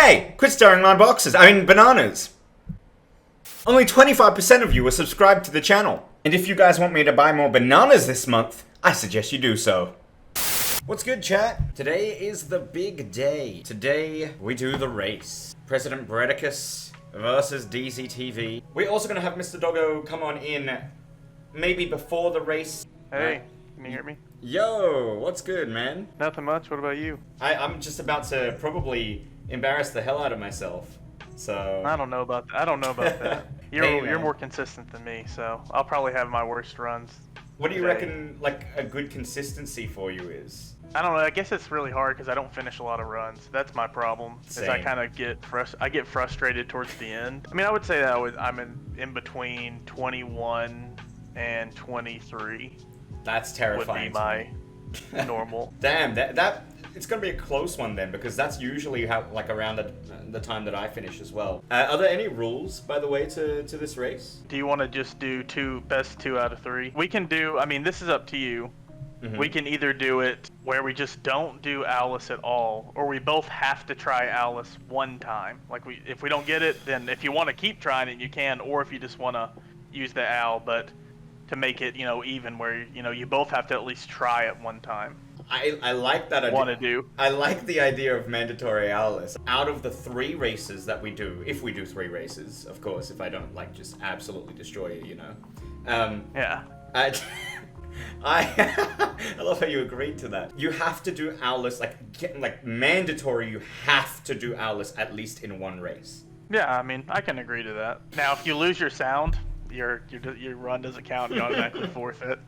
Hey, quit staring my boxes. I mean, bananas. Only 25% of you are subscribed to the channel. And if you guys want me to buy more bananas this month, I suggest you do so. What's good, chat? Today is the big day. Today, we do the race. PresidentBrettacus versus DZTV. We're also gonna have Mr. Doggo come on in maybe before the race. Hey, can you hear me? Yo, what's good, man? Nothing much. What about you? I'm just about to probably embarrass the hell out of myself. So I don't know about that. I don't know about that. You're more consistent than me, so I'll probably have my worst runs. What do you reckon, like, a good consistency for you is? I don't know. I guess it's really hard because I don't finish a lot of runs. That's my problem. Same. Is I kind of get frustrated towards the end. I mean, I would say that I'm in between 21 and 23. That's terrifying. Would be my normal. Damn, that it's gonna be a close one then, because that's usually how, like, around the time that I finish as well. Are there any rules, by the way, to this race? Do you want to just do best 2 out of 3? We can do. I mean, this is up to you. Mm-hmm. We can either do it where we just don't do Alice at all, or we both have to try Alice one time. Like, if we don't get it, then if you want to keep trying it, you can, or if you just want to use the owl, but to make it, even where, you both have to at least try it one time. I like that idea. Want to do? I like the idea of mandatory Alice. Out of the 3 races that we do, if we do 3 races, of course, if I don't, like, just absolutely destroy it, Yeah. I love how you agreed to that. You have to do Alice, like mandatory. You have to do Alice at least in 1 race. Yeah, I mean, I can agree to that. Now, if you lose your sound, your run doesn't count. You automatically forfeit.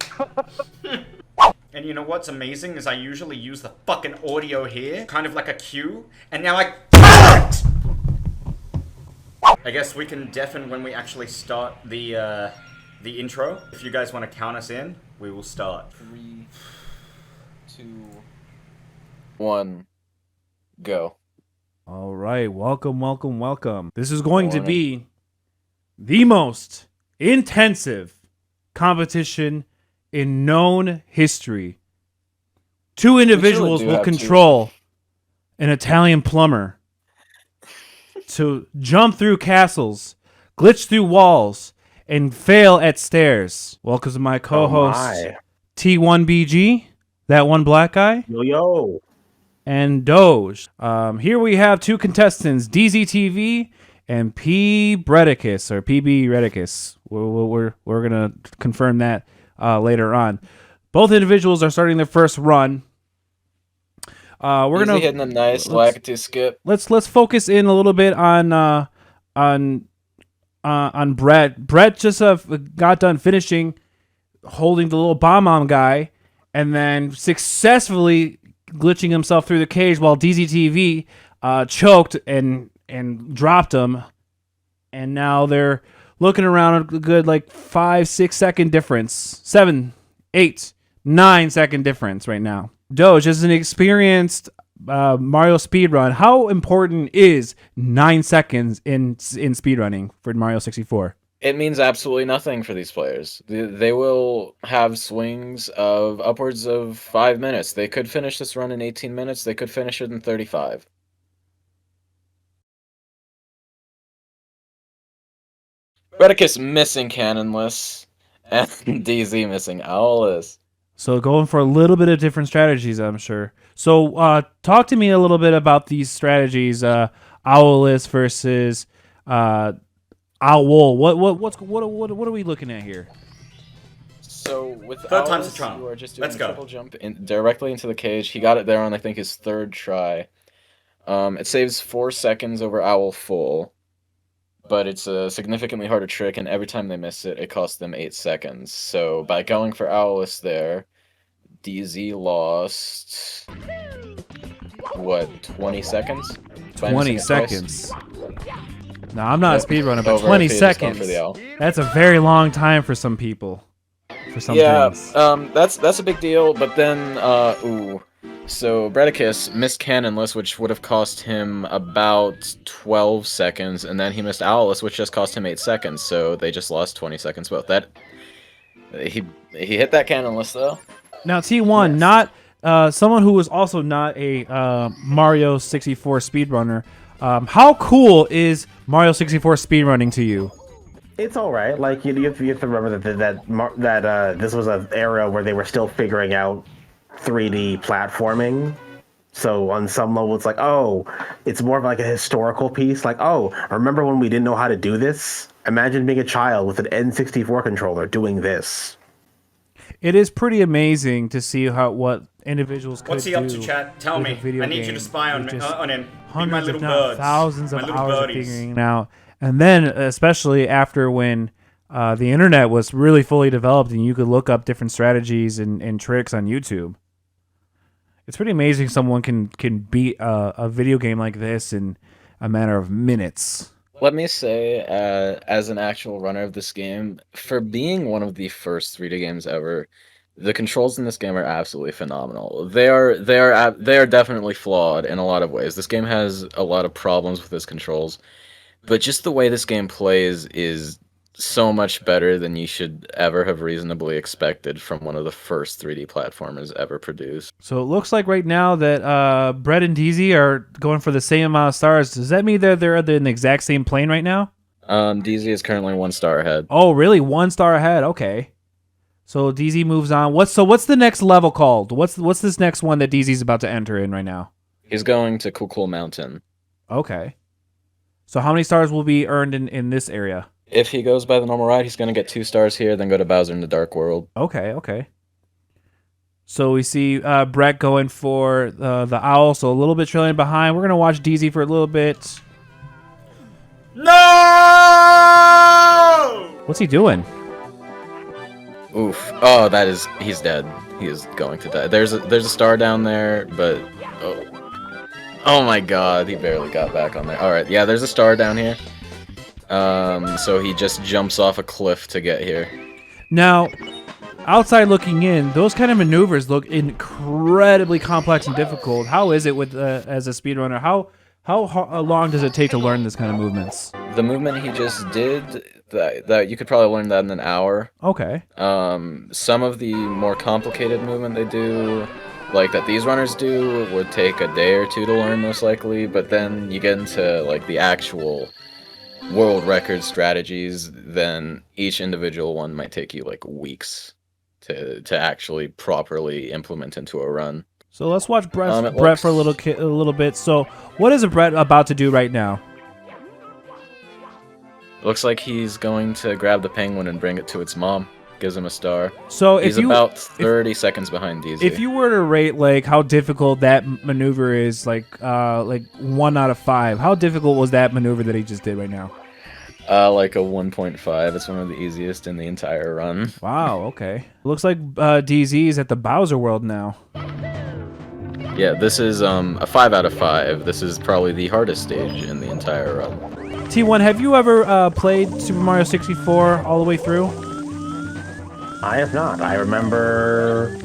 And you know what's amazing is I usually use the fucking audio here, kind of like a cue, and now I can't. I guess we can deafen when we actually start the intro. If you guys want to count us in, we will start. 3, 2, 1, go. All right, welcome. This is going to be the most intensive competition in known history. 2 individuals will control an Italian plumber to jump through castles, glitch through walls, and fail at stairs. Welcome to my co-host, T1BG, that one black guy. Yo. And Doge. Here we have 2 contestants, DZTV and PB'd or PB'd. We're gonna confirm that later on. Both individuals are starting their first run. We're gonna hitting them nice, like to skip. Let's focus in a little bit on Brett. Brett just got done finishing holding the little bomb guy, and then successfully glitching himself through the cage while DZTV choked and dropped him, and now they're looking around a good 5-6 second difference, 7, 8, 9 second difference right now. Doge, as an experienced Mario speedrun, how important is 9 seconds in speedrunning for Mario 64? It means absolutely nothing for these players. They will have swings of upwards of 5 minutes. They could finish this run in 18 minutes. They could finish it in 35. Brettacus missing Cannonless, and DZ missing Owless. So going for a little bit of different strategies, I'm sure. So talk to me a little bit about these strategies, Owless versus Owl. What are we looking at here? So with Third time's Owless, the charm. you are just doing Let's a go. triple jump directly into the cage. He got it there on, I think, his 3rd try. It saves 4 seconds over Owl full, but it's a significantly harder trick, and every time they miss it, it costs them 8 seconds. So by going for Owless there, DZ lost, what, 20 seconds? 20 seconds. No, I'm not a speedrunner, but Over 20 if he was going seconds. for the owl. That's a very long time for some people. For some things. That's a big deal, but then, so Brettacus missed Cannonless, which would have cost him about 12 seconds, and then he missed Owless, which just cost him 8 seconds, so they just lost 20 seconds both. He hit that Cannonless, though. Now, T1, not someone who is also not a Mario 64 speedrunner, how cool is Mario 64 speedrunning to you? It's all right. Like you have to remember that this was an era where they were still figuring out 3D platforming. So on some level, it's like, oh, it's more of like a historical piece. Like, oh, remember when we didn't know how to do this? Imagine being a child with an N64 controller doing this. It is pretty amazing to see what individuals could do. What's he up to, chat? Tell me. I need you to spy on him. Be my little birds. Thousands of my little hours birdies. of figuring it out. And then, especially after when the internet was really fully developed and you could look up different strategies and tricks on YouTube. It's pretty amazing someone can beat a video game like this in a matter of minutes. Let me say, as an actual runner of this game, for being one of the first 3D games ever, the controls in this game are absolutely phenomenal. They are definitely flawed in a lot of ways. This game has a lot of problems with its controls, but just the way this game plays is so much better than you should ever have reasonably expected from one of the first 3D platformers ever produced. So it looks like right now that Brett and DZ are going for the same amount of stars. Does that mean they're in the exact same plane right now? DZ is currently 1 star ahead. Oh, really? 1 star ahead. Okay. So DZ moves on. What's the next level called? What's this next one that DZ's about to enter in right now? He's going to Cool Mountain. Okay. So how many stars will be earned in this area? If he goes by the normal route, he's going to get 2 stars here, then go to Bowser in the Dark World. Okay. So we see Brett going for the owl, so a little bit trailing behind. We're going to watch DZ for a little bit. No! What's he doing? Oof. Oh, he's dead. He is going to die. There's a star down there, but oh my god, he barely got back on there. Alright, yeah, there's a star down here. So he just jumps off a cliff to get here. Now, outside looking in, those kind of maneuvers look incredibly complex and difficult. How is it with as a speedrunner? How long does it take to learn this kind of movements? The movement he just did, that you could probably learn that in an hour. Okay. Some of the more complicated movement they do, like that these runners do, would take a day or 2 to learn most likely, but then you get into like the actual world record strategies, then each individual one might take you like weeks to actually properly implement into a run. So let's watch Brett for a little bit. So what is Brett about to do right now? Looks like he's going to grab the penguin and bring it to its mom. Gives him a star. So he's about 30 seconds behind DZ. If you were to rate like how difficult that maneuver is, like 1 out of 5, how difficult was that maneuver that he just did right now? Like a 1.5. It's one of the easiest in the entire run. Wow. Okay. Looks like DZ is at the Bowser World now. Yeah, this is a 5 out of 5. This is probably the hardest stage in the entire run. T1, have you ever played Super Mario 64 all the way through? I have not. I remember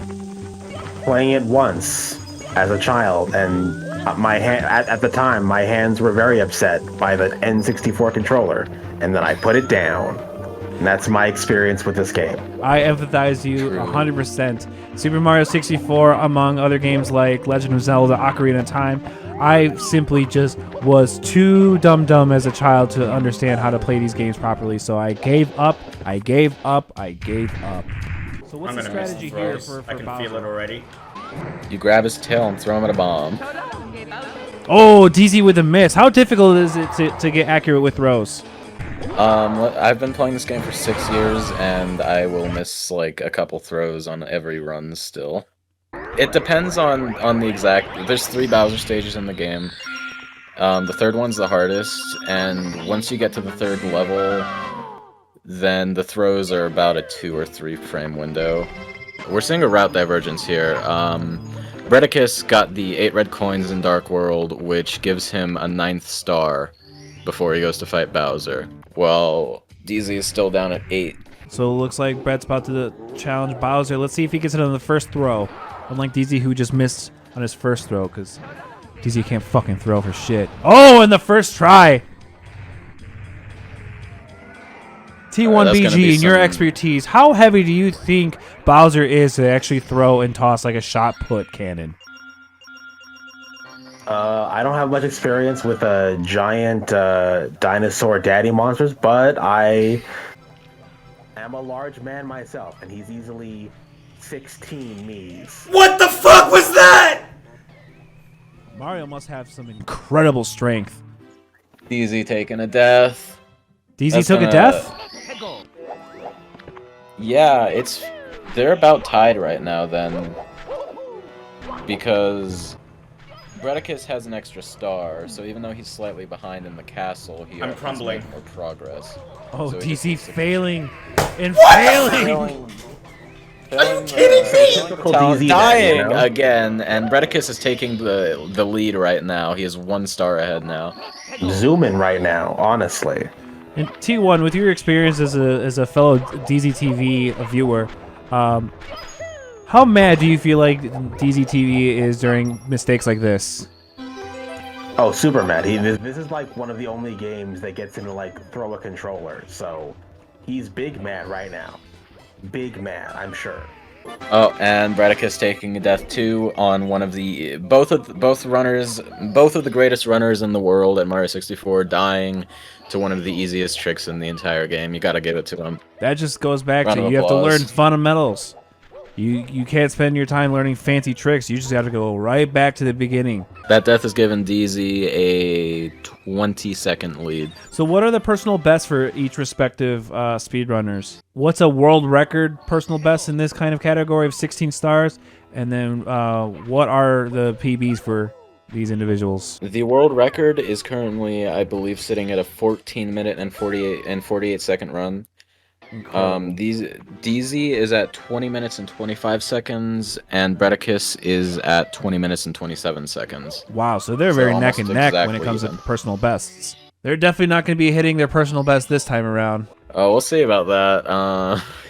playing it once as a child, and at the time, my hands were very upset by the N64 controller, and then I put it down. And that's my experience with this game. I empathize you 100%. Super Mario 64, among other games like Legend of Zelda, Ocarina of Time, I simply just was too dumb as a child to understand how to play these games properly, so I gave up. So what's the strategy here for I can Bowser? feel it already. You grab his tail and throw him at a bomb. Oh, DZ with a miss. How difficult is it to get accurate with throws? I've been playing this game for 6 years, and I will miss like a couple throws on every run still. It depends on the exact... There's 3 Bowser stages in the game. The third one's the hardest, and once you get to the 3rd level, then the throws are about a 2 or 3 frame window. We're seeing a route divergence here. Brettacus got the 8 red coins in Dark World, which gives him a 9th star before he goes to fight Bowser. Well, DZ is still down at 8. So it looks like Brett's about to challenge Bowser. Let's see if he gets it on the first throw. Unlike DZ, who just missed on his first throw, because DZ can't fucking throw for shit. Oh, in the first try! T1BG, in your expertise, how heavy do you think Bowser is to actually throw and toss like a shot put cannon? I don't have much experience with giant dinosaur daddy monsters, but I am a large man myself, and he's easily 16 me's. What the fuck was that? Mario must have some incredible strength. DZ taking a death. DZ took a death? Yeah, they're about tied right now then, because Brettacus has an extra star, so even though he's slightly behind in the castle, he I'm has crumbling. made more progress. Oh, So he DZ just needs to failing and What? failing. Are you kidding me? Typical DZ there, dying you know? again, and Brettacus is taking the lead right now. He is 1 star ahead now. Zooming right now, honestly. And T1, with your experience as a fellow DZTV viewer, how mad do you feel like DZTV is during mistakes like this? Oh, super mad. This is like one of the only games that gets him to like throw a controller. So he's big mad right now. Big mad, I'm sure. Oh, and Brettacus taking a death too on one of the both of the greatest runners in the world at Mario 64, dying to one of the easiest tricks in the entire game. You gotta give it to him. That just goes back Round to of you have to applause. learn fundamentals. You can't spend your time learning fancy tricks. You just have to go right back to the beginning. That death has given DZ a 20-second lead. So what are the personal bests for each respective speedrunners? What's a world record personal best in this kind of category of 16 stars? And then what are the PBs for these individuals? The world record is currently, I believe, sitting at a 14-minute and 48-second run. DZ is at 20 minutes and 25 seconds, and Brettacus is at 20 minutes and 27 seconds. Wow, so they're very neck almost and neck when it exactly comes to even. personal bests. They're definitely not going to be hitting their personal best this time around. Oh, we'll see about that.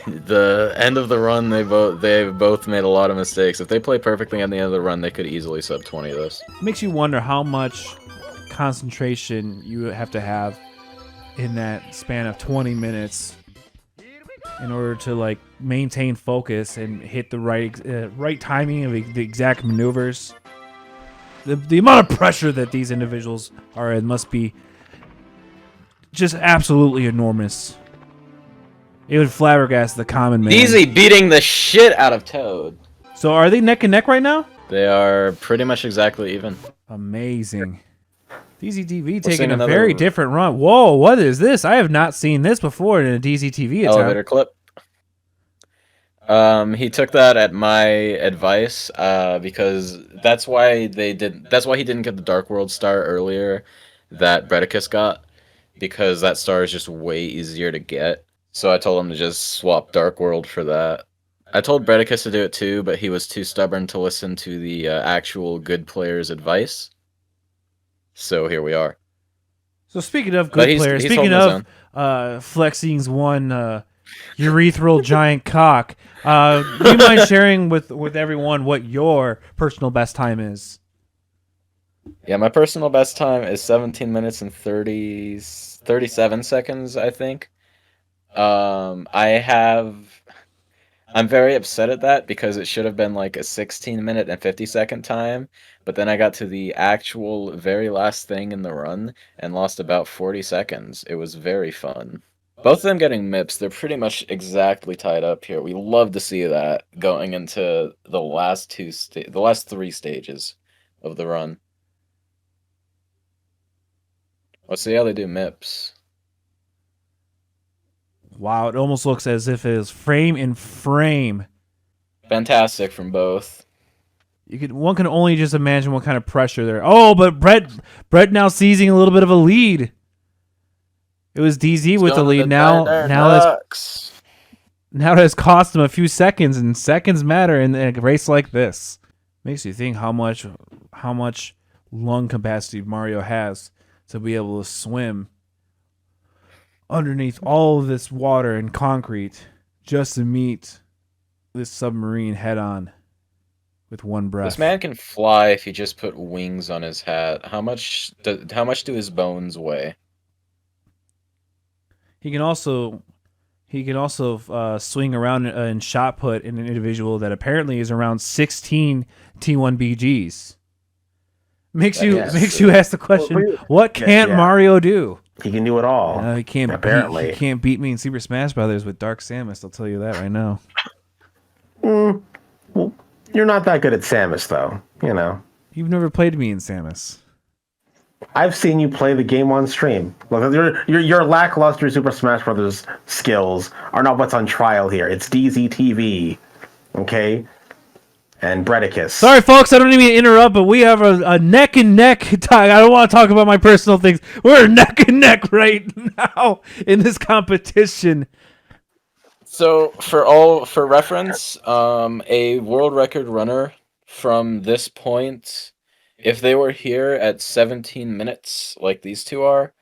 The end of the run, they've both made a lot of mistakes. If they play perfectly at the end of the run, they could easily sub 20 this. Makes you wonder how much concentration you have to have in that span of 20 minutes in order to like maintain focus and hit the right timing of the exact maneuvers. The amount of pressure that these individuals are in must be just absolutely enormous. It would flabbergast the common man. Easy beating the shit out of Toad. So are they neck and neck right now? They are pretty much exactly even. Amazing. DZTV seeing taking a another- very different run. Whoa, what is this? I have not seen this before in a DZTV attempt. Elevator clip. He took that at my advice, because that's why he didn't get the Dark World star earlier that Brettacus got, because that star is just way easier to get. So I told him to just swap Dark World for that. I told Brettacus to do it too, but he was too stubborn to listen to the actual good player's advice. So here we are. So speaking of But good players, he's speaking holding his of Flexing's one urethral giant cock, do you mind sharing with everyone what your personal best time is? Yeah, my personal best time is 17 minutes and 37 seconds, I think. I'm very upset at that because it should have been like a 16-minute and 50-second time, but then I got to the actual very last thing in the run and lost about 40 seconds. It was very fun. Both of them getting MIPs, they're pretty much exactly tied up here. We love to see that going into the last three stages of the run. Let's see how they do MIPs. Wow, it almost looks as if it is frame in frame. Fantastic from both. One can only just imagine what kind of pressure there. Oh, but Brett now seizing a little bit of a lead. It was DZ with the lead. Now it has cost him a few seconds, and seconds matter in a race like this. Makes you think how much lung capacity Mario has to be able to swim underneath all of this water and concrete just to meet this submarine head on with one breath. This man can fly if he just put wings on his hat. How much do his bones weigh? He can also He can also swing around and shot put in an individual that apparently is around 16 T1BGs. Makes you ask the question, what can't Mario do? He can do it all. He can't. Apparently, he can't beat me in Super Smash Brothers with Dark Samus. I'll tell you that right now. Well, you're not that good at Samus, though. You know. You've never played me in Samus. I've seen you play the game on stream. Look, your lackluster Super Smash Brothers skills are not what's on trial here. It's DZTV, okay, and Brettacus. Sorry, folks, I don't mean to interrupt, but we have a neck and neck tie. I don't want to talk about my personal things. We're neck and neck right now in this competition. So for reference, a world record runner from this point, if they were here at 17 minutes, like these two are.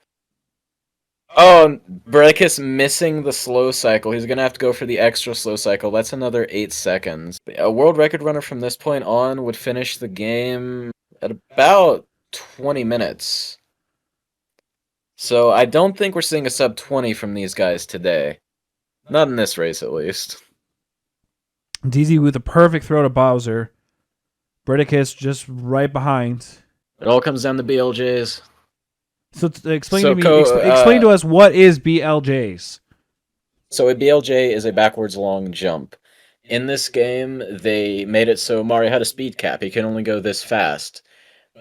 Oh, Brettacus missing the slow cycle. He's going to have to go for the extra slow cycle. That's another 8 seconds. A world record runner from this point on would finish the game at about 20 minutes. So I don't think we're seeing a sub 20 from these guys today. Not in this race, at least. DZ with a perfect throw to Bowser. Brettacus just right behind. It all comes down to BLJs. So explain to us what is BLJs. So a BLJ is a backwards long jump. In this game, they made it so Mario had a speed cap. He can only go this fast.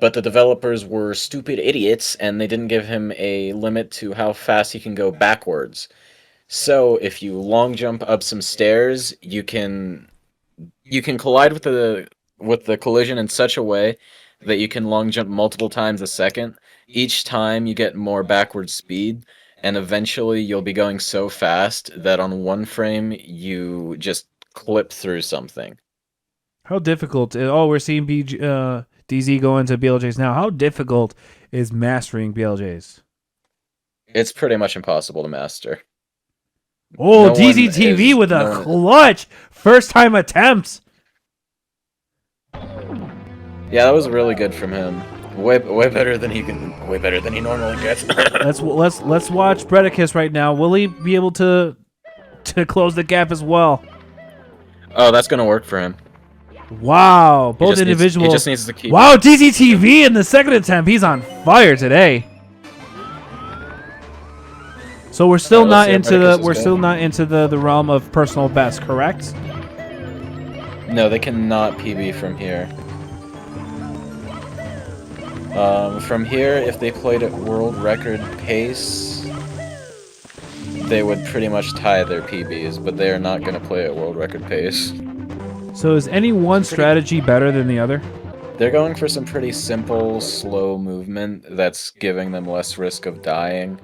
But the developers were stupid idiots, and they didn't give him a limit to how fast he can go backwards. So if you long jump up some stairs, you can collide with the collision in such a way that you can long jump multiple times a second. Each time you get more backward speed, and eventually you'll be going so fast that on one frame you just clip through something. How difficult? Oh, we're seeing DZ go into BLJs now. How difficult is mastering BLJs? It's pretty much impossible to master. Oh, DZTV with a clutch first time attempt. Yeah, that was really good from him. Way better than he normally gets. let's watch Brettacus right now. Will he be able to close the gap as well? Oh, that's gonna work for him. Wow, both individuals. He just needs to keep. Wow, DZTV in the second attempt. He's on fire today. So we're still not into the realm of personal best, correct? No, they cannot PB from here. From here, if they played at world record pace, they would pretty much tie their PBs, but they are not going to play at world record pace. So is any one strategy better than the other? They're going for some pretty simple, slow movement that's giving them less risk of dying.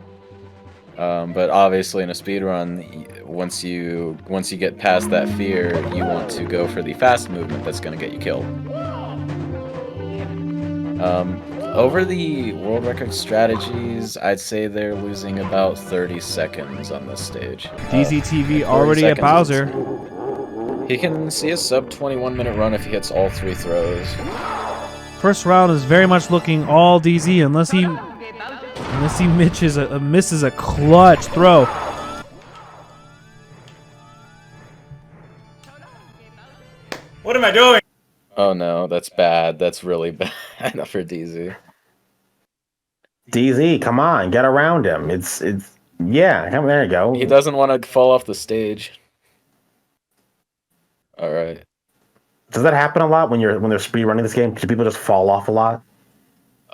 But obviously in a speedrun, once you get past that fear, you want to go for the fast movement that's going to get you killed. Over the world record strategies, I'd say they're losing about 30 seconds on this stage. DZTV already at Bowser. He can see a sub 21 minute run if he hits all 3 throws. First round is very much looking all DZ unless he misses a clutch throw. What am I doing? Oh no, that's bad. That's really bad for DZ. DZ, come on, get around him. Yeah, there you go. He doesn't want to fall off the stage. All right. Does that happen a lot when they're speed running this game? Do people just fall off a lot?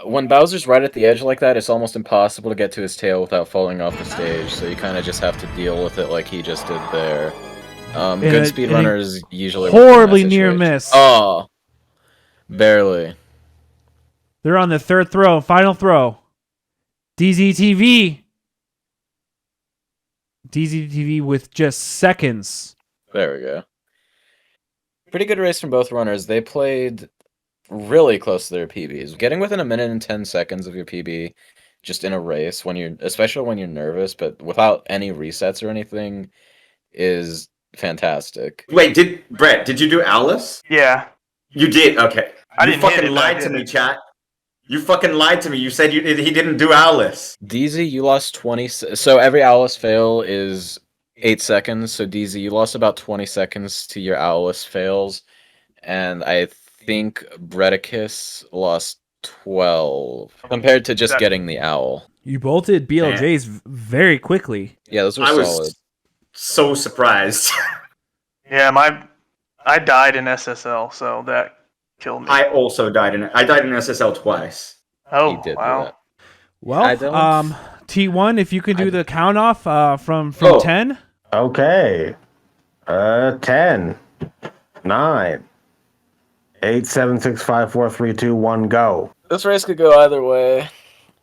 When Bowser's right at the edge like that, it's almost impossible to get to his tail without falling off the stage, so you kind of just have to deal with it like he just did there. Good speedrunners usually horribly near miss. Oh, barely. They're on the third throw, final throw. DZTV with just seconds. There we go. Pretty good race from both runners. They played really close to their PBs. Getting within 1 minute and 10 seconds of your PB just in a race, especially when you're nervous, but without any resets or anything, is fantastic. Wait, Brett, did you do Alice? Yeah. You did? Okay. I You fucking lied to me, chat. You fucking lied to me. You said he didn't do Alice. DZ, you lost 20. So every Alice fail is 8 seconds. So DZ, you lost about 20 seconds to your Owlus fails, and I think Brettacus lost 12 compared to just getting the owl. You both did BLJs very quickly. Yeah, those were I solid. was so surprised. Yeah, I died in SSL, so that killed me. I also died in it. I died in SSL twice. Oh, He did do wow. that. Well, I don't- T1, if you could do the count off from Oh. 10. Okay. 10, 9, 8, 7, 6, 5, 4, 3, 2, 1, go. This race could go either way.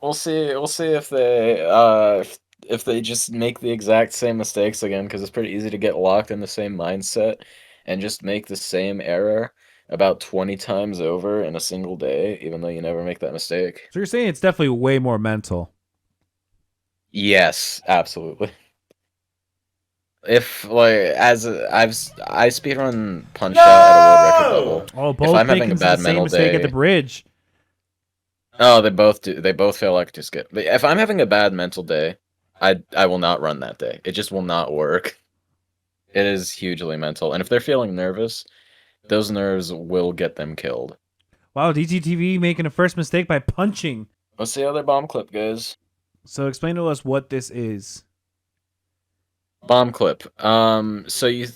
We'll see. We'll see if they just make the exact same mistakes again, because it's pretty easy to get locked in the same mindset and just make the same error about 20 times over in a single day, even though you never make that mistake. So you're saying it's definitely way more mental. Yes, absolutely. If I speedrun Punch Out at a world record level. Oh, If both I'm having making a the bad same mental mistake at day, the bridge. oh, they both do. They both fail like just get. If I'm having a bad mental day, I will not run that day. It just will not work. It is hugely mental, and if they're feeling nervous, those nerves will get them killed. Wow, DGTV making a first mistake by punching. Let's see how their bomb clip goes. So explain to us what this is. Bomb clip. So you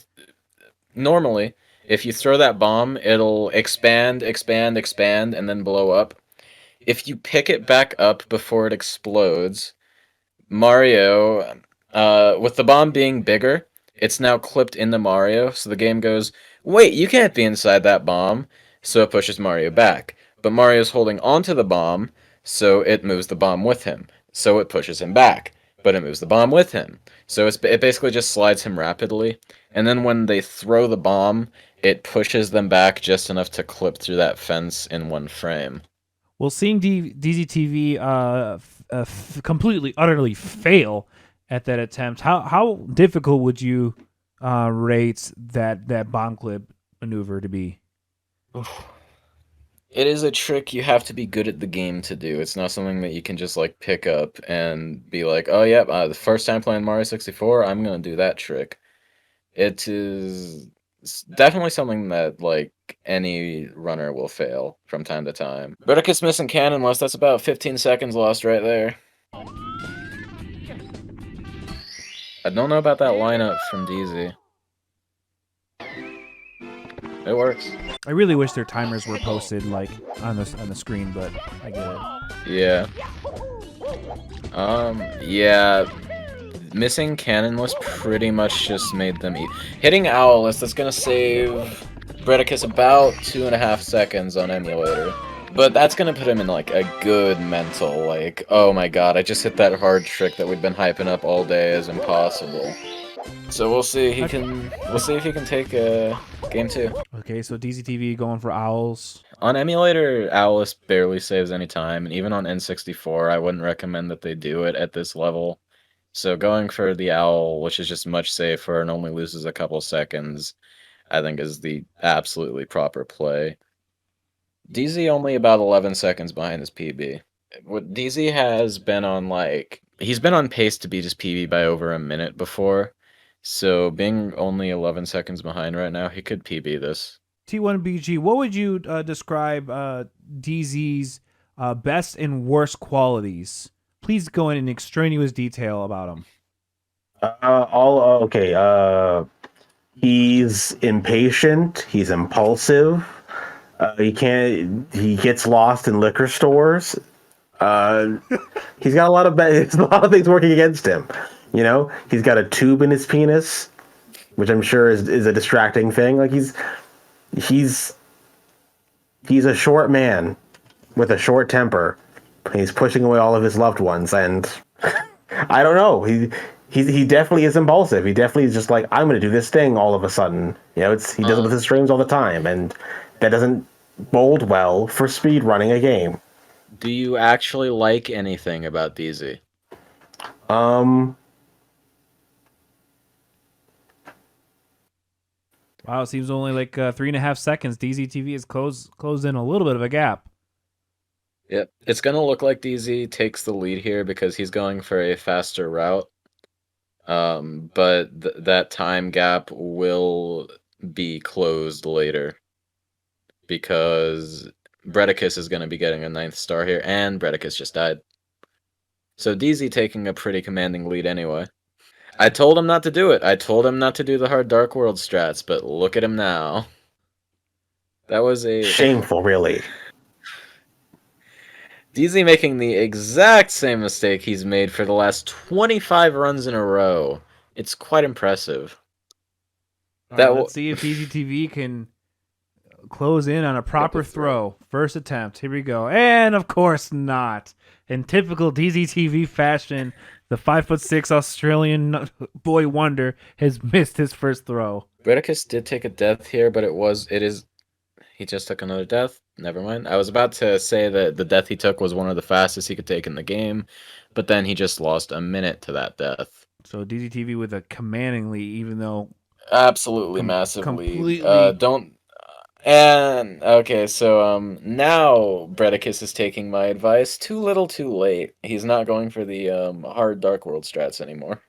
normally, if you throw that bomb, it'll expand, expand, expand, and then blow up. If you pick it back up before it explodes, Mario, with the bomb being bigger, it's now clipped into Mario, so the game goes, wait, you can't be inside that bomb, so it pushes Mario back. But Mario's holding onto the bomb, so it moves the bomb with him, so it pushes him back, but it moves the bomb with him. So it basically just slides him rapidly, and then when they throw the bomb, it pushes them back just enough to clip through that fence in one frame. Well, seeing DZTV completely, utterly fail at that attempt, how difficult would you rate that bomb clip maneuver to be? It is a trick you have to be good at the game to do. It's not something that you can just like pick up and be like, oh yeah, the first time playing Mario 64, I'm gonna do that trick. It is definitely something that like any runner will fail from time to time. Brettacus missing cannon loss, that's about 15 seconds lost right there. I don't know about that lineup from DZ. It works. I really wish their timers were posted like on the screen, but I get it. Yeah. Yeah. Missing Cannonless pretty much just made them eat. Hitting Owlus, that's gonna save Brettacus about 2.5 seconds on emulator. But that's gonna put him in like a good mental, like, oh my god, I just hit that hard trick that we've been hyping up all day as impossible. So we'll see we'll see if he can take game 2. Okay, so DZTV going for Owls. On emulator, Owlus barely saves any time, and even on N64, I wouldn't recommend that they do it at this level. So going for the Owl, which is just much safer and only loses a couple seconds, I think is the absolutely proper play. DZ only about 11 seconds behind his PB. What DZ has been on he's been on pace to beat his PB by over a minute before. So being only 11 seconds behind right now, he could PB this. T1BG, what would you describe DZ's best and worst qualities? Please go in extraneous detail about him. Okay. He's impatient. He's impulsive. He gets lost in liquor stores. He's got a lot of things working against him. You know, he's got a tube in his penis, which I'm sure is a distracting thing. Like he's a short man with a short temper. And he's pushing away all of his loved ones, and I don't know. He definitely is impulsive. He definitely is just like, I'm going to do this thing all of a sudden. You know, he does it with his streams all the time, and that doesn't bode well for speed running a game. Do you actually like anything about DZ? Wow, it seems only like 3.5 seconds. DZTV has closed in a little bit of a gap. Yep, it's gonna look like DZ takes the lead here because he's going for a faster route. But that time gap will be closed later because Brettacus is going to be getting a 9th star here, and Brettacus just died. So DZ taking a pretty commanding lead anyway. I told him not to do it. I told him not to do the hard Dark World strats, but look at him now. That was a... Shameful, really. DZ making the exact same mistake he's made for the last 25 runs in a row. It's quite impressive. Let's see if DZTV can close in on a proper throw. First attempt. Here we go. And of course not. In typical DZTV fashion, the 5'6" Australian boy wonder has missed his first throw. Brettacus did take a death here, but he just took another death. Never mind. I was about to say that the death he took was one of the fastest he could take in the game, but then he just lost a minute to that death. So DZTV with a commanding lead, even though absolutely massive completely lead. Okay, so now Brettacus is taking my advice. Too little, too late. He's not going for the hard Dark World strats anymore.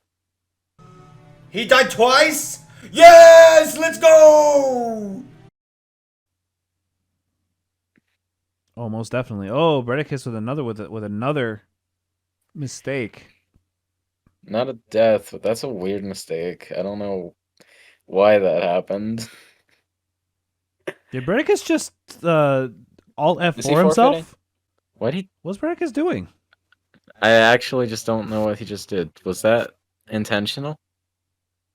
He died twice? Yes! Let's go! Oh, most definitely. Oh, Brettacus with another mistake. Not a death, but that's a weird mistake. I don't know why that happened. Did Brettacus just alt F4 himself? What's Brettacus doing? I actually just don't know what he just did. Was that intentional?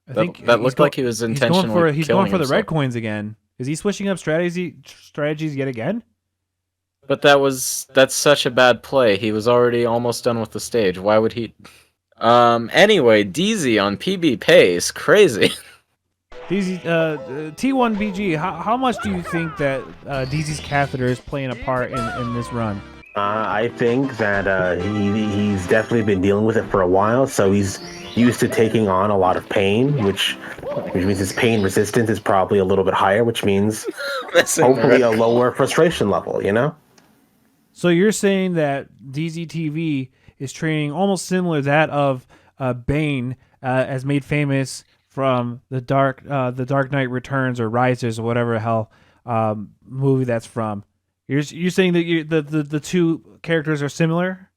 I think that looked like he was intentionally He's going for the red coins again. Is he switching up strategies yet again? But that's such a bad play. He was already almost done with the stage. Why would he? Anyway, DZ on PB pace, crazy. DZ, T1BG, how much do you think that DZ's catheter is playing a part in this run? I think that he's definitely been dealing with it for a while, so he's used to taking on a lot of pain, which means his pain resistance is probably a little bit higher, which means hopefully a lower frustration level, you know? So you're saying that DZTV is training almost similar to that of Bane, as made famous from the Dark Knight Returns or Rises or whatever the hell movie that's from. You're saying that the two characters are similar?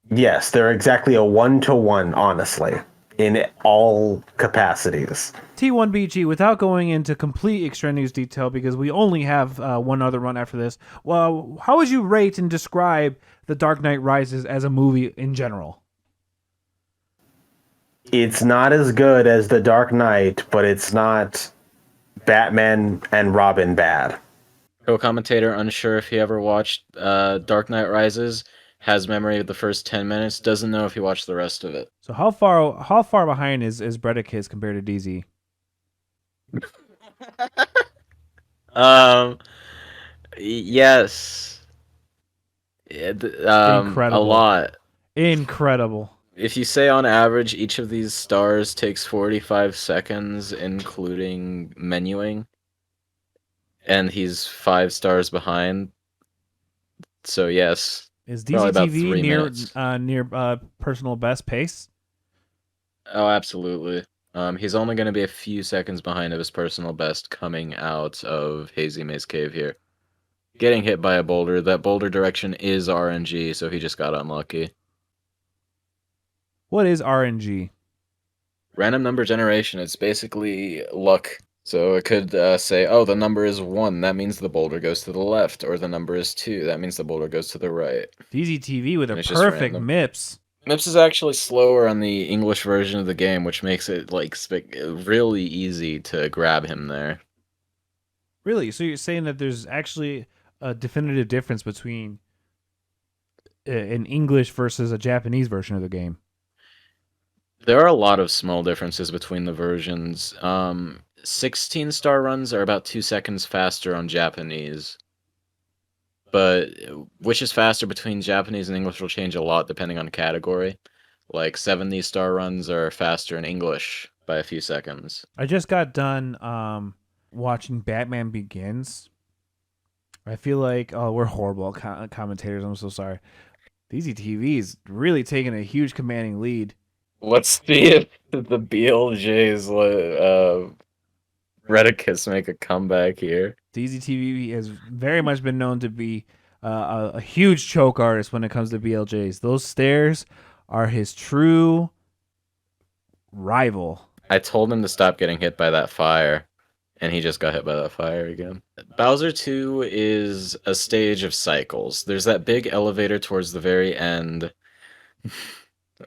Yes, they're exactly a 1-to-1, honestly, in all capacities. T1BG, without going into complete extraneous detail, because we only have one other run after this, well, how would you rate and describe The Dark Knight Rises as a movie in general? It's not as good as The Dark Knight, but it's not Batman and Robin bad. Co-commentator, unsure if he ever watched Dark Knight Rises, has memory of the first 10 minutes, doesn't know if he watched the rest of it. So how far behind is Brettacus compared to DZ? Yes. Incredible. A lot. Incredible. If you say on average each of these stars takes 45 seconds, including menuing, and he's 5 stars behind, so yes. Is DZTV near personal best pace? Oh, absolutely. He's only going to be a few seconds behind of his personal best coming out of Hazy Maze Cave here. Getting hit by a boulder. That boulder direction is RNG, so he just got unlucky. What is RNG? Random number generation. It's basically luck. So it could say, oh, the number is 1. That means the boulder goes to the left. Or the number is 2. That means the boulder goes to the right. DZTV with a perfect MIPS. MIPS is actually slower on the English version of the game, which makes it like really easy to grab him there. Really? So you're saying that there's actually a definitive difference between an English versus a Japanese version of the game? There are a lot of small differences between the versions. 16-star runs are about 2 seconds faster on Japanese. But which is faster between Japanese and English will change a lot depending on category. Like 70-star runs are faster in English by a few seconds. I just got done watching Batman Begins. I feel like, we're horrible commentators. I'm so sorry. DZTV is really taking a huge commanding lead. Let's see if the BLJ's Brettacus make a comeback here. DZTV has very much been known to be a huge choke artist when it comes to BLJs. Those stairs are his true rival. I told him to stop getting hit by that fire, and he just got hit by that fire again. Bowser 2 is a stage of cycles. There's that big elevator towards the very end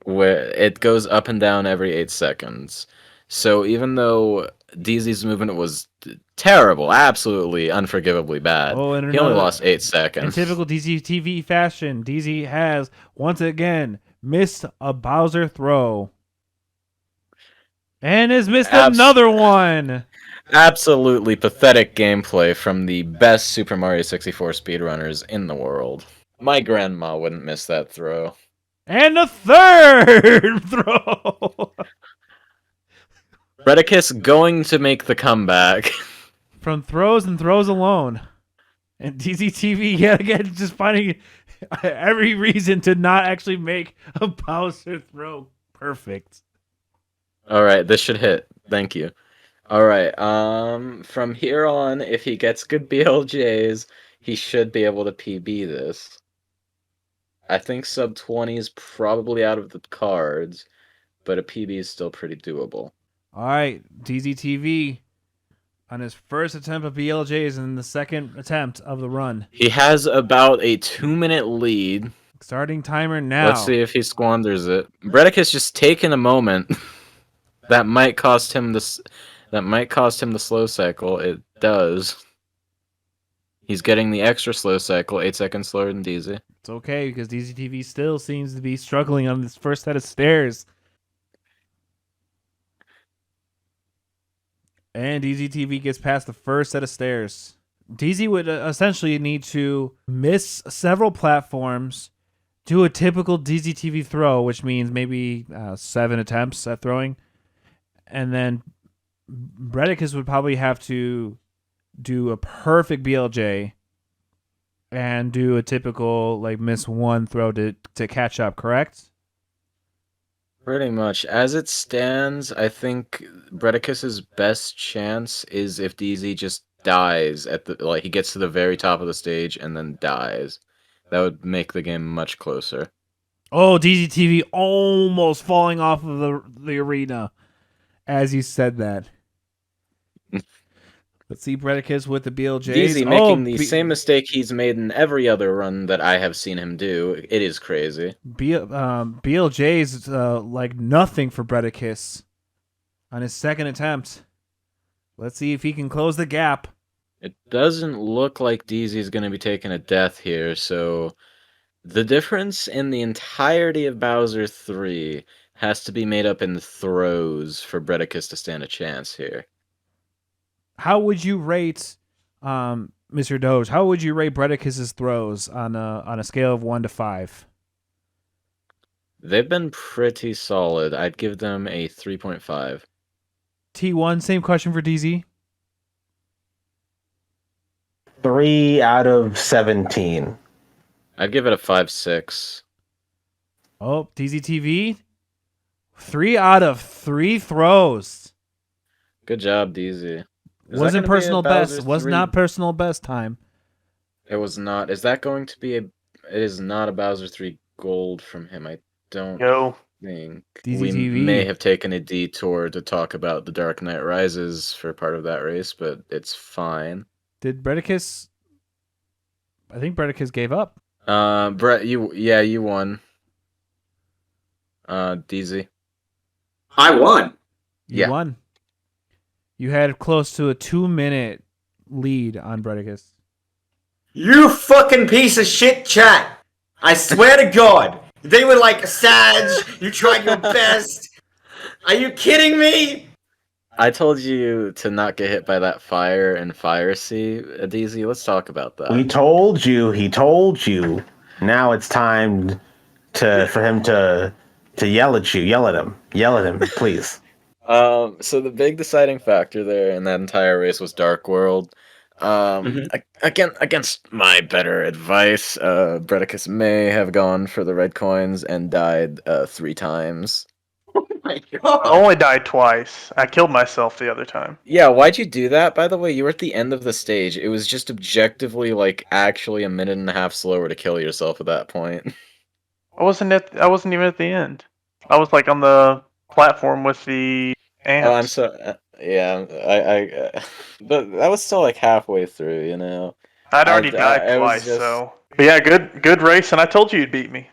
where it goes up and down every 8 seconds. So even though DZ's movement was terrible, absolutely unforgivably bad, he only lost 8 In seconds. typical DZTV fashion, DZ has once again missed a Bowser throw. And has missed another one. Absolutely pathetic gameplay from the best Super Mario 64 speedrunners in the world. My grandma wouldn't miss that throw. And a third throw. Brettacus going to make the comeback. From throws and throws alone. And DZTV yet again just finding every reason to not actually make a Bowser throw perfect. Alright, this should hit. Thank you. Alright, from here on, if he gets good BLJs, he should be able to PB this. I think sub 20 is probably out of the cards, but a PB is still pretty doable. Alright, DZTV on his first attempt of BLJs and the second attempt of the run. He has about a 2-minute lead. Starting timer now. Let's see if he squanders it. Brettacus just taking a moment. That might cost him the slow cycle. It does. He's getting the extra slow cycle, 8 seconds slower than DZ. It's okay because DZTV still seems to be struggling on this first set of stairs. And DZTV gets past the first set of stairs. DZ would essentially need to miss several platforms, do a typical DZTV throw, which means maybe 7 attempts at throwing, and then Brettacus would probably have to do a perfect BLJ and do a typical like miss 1 throw to catch up, correct? Pretty much. As it stands, I think Brettacus's best chance is if DZ just dies at the he gets to the very top of the stage and then dies. That would make the game much closer. Oh, DZTV almost falling off of the arena as you said that. Let's see Brettacus with the BLJs. DZ making the same mistake he's made in every other run that I have seen him do. It is crazy. BLJs like nothing for Brettacus on his second attempt. Let's see if he can close the gap. It doesn't look like DZ is going to be taking a death here, so the difference in the entirety of Bowser 3 has to be made up in throws for Brettacus to stand a chance here. How would you rate, Mr. Doge? How would you rate Brettacus's throws on a scale of 1 to 5? They've been pretty solid. I'd give them a 3.5. T1, same question for DZ. 3 out of 17. I'd give it a 5.6. Oh, DZTV, 3 out of 3 throws. Good job, DZ. Wasn't personal best. Was not personal best time. It was not. Is that going to be a... It is not a Bowser 3 gold from him, I don't think. DZTV. We may have taken a detour to talk about the Dark Knight Rises for part of that race, but it's fine. Did Brettacus... I think Brettacus gave up. Brett, you won. DZ. I won. You won. You had close to a 2-minute lead on Brettacus. You fucking piece of shit, chat. I swear to God. They were like, Sag, you tried your best. Are you kidding me? I told you to not get hit by that fire and Fire Sea, DZ. Let's talk about that. He told you. Now it's time for him to yell at you. Yell at him, please. So the big deciding factor there in that entire race was Dark World. Against my better advice, Brettacus may have gone for the red coins and died 3 times. my I god. only died twice. I killed myself the other time. Yeah, why'd you do that? By the way, you were at the end of the stage. It was just objectively, like, actually a minute and a half slower to kill yourself at that point. I wasn't even at the end. I was like on the platform with the ants. Oh, I'm so... yeah, but that was still, like, halfway through, you know? I'd already died it was twice, just- so. But yeah, good race, and I told you you'd beat me.